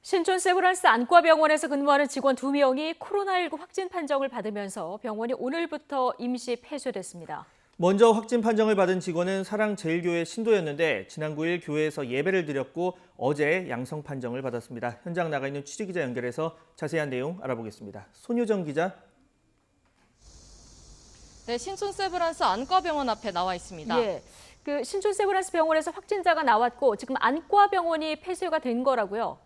신촌 세브란스 안과병원에서 근무하는 직원 2명이 코로나19 확진 판정을 받으면서 병원이 오늘부터 임시 폐쇄됐습니다. 먼저 확진 판정을 받은 직원은 사랑제일교회 신도였는데 지난 9일 교회에서 예배를 드렸고 어제 양성 판정을 받았습니다. 현장 나가 있는 취재기자 연결해서 자세한 내용 알아보겠습니다. 손유정 기자. 네, 신촌 세브란스 안과병원 앞에 나와 있습니다. 예, 신촌 세브란스 병원에서 확진자가 나왔고 지금 안과병원이 폐쇄가 된 거라고요?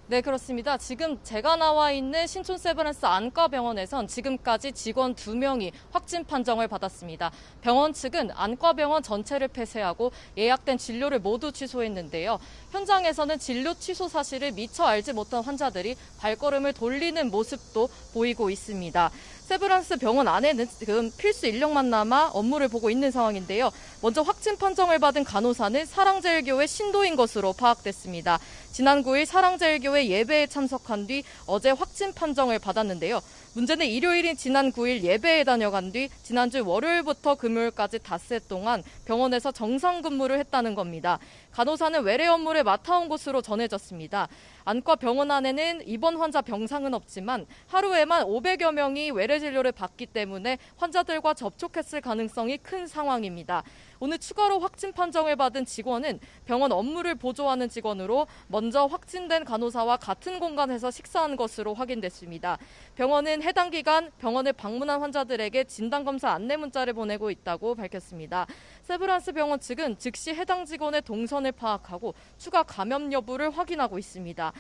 네, 그렇습니다. 지금 제가 나와 있는 신촌 세브란스 안과병원에선 지금까지 직원 2명이 확진 판정을 받았습니다. 병원 측은 안과병원 전체를 폐쇄하고 예약된 진료를 모두 취소했는데요. 현장에서는 진료 취소 사실을 미처 알지 못한 환자들이 발걸음을 돌리는 모습도 보이고 있습니다. 세브란스 병원 안에는 지금 필수 인력만 남아 업무를 보고 있는 상황인데요. 먼저 확진 판정을 받은 간호사는 사랑제일교회 신도인 것으로 파악됐습니다. 지난 9일 사랑제일교회 예배에 참석한 뒤 어제 확진 판정을 받았는데요. 문제는 일요일인 지난 9일 예배에 다녀간 뒤 지난주 월요일부터 금요일까지 닷새 동안 병원에서 정상 근무를 했다는 겁니다. 간호사는 외래 업무를 맡아온 것으로 전해졌습니다. 안과 병원 안에는 입원 환자 병상은 없지만 하루에만 500여 명이 외래 진료를 받기 때문에 환자들과 접촉했을 가능성이 큰 상황입니다. 오늘 추가로 확진 판정을 받은 직원은 병원 업무를 보조하는 직원으로 먼저 확진된 간호사와 같은 공간에서 식사한 것으로 확인됐습니다. 병원은 해당 기간 병원을 방문한 환자들에게 진단검사 안내 문자를 보내고 있다고 밝혔습니다. 세브란스 병원 측은 즉시 해당 직원의 동선을 파악하고 추가 감염 여부를 확인하고 있습니다.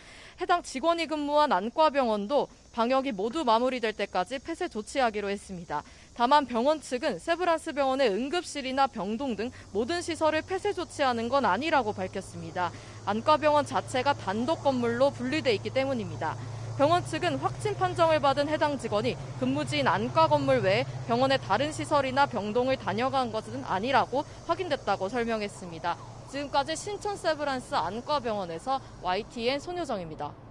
해당 직원이 근무한 안과병원도 방역이 모두 마무리될 때까지 폐쇄 조치하기로 했습니다. 다만 병원 측은 세브란스 병원의 응급실이나 병동 등 모든 시설을 폐쇄 조치하는 건 아니라고 밝혔습니다. 안과병원 자체가 단독 건물로 분리돼 있기 때문입니다. 병원 측은 확진 판정을 받은 해당 직원이 근무지인 안과 건물 외에 병원의 다른 시설이나 병동을 다녀간 것은 아니라고 확인됐다고 설명했습니다. 지금까지 신촌 세브란스 안과병원에서 YTN 손효정입니다.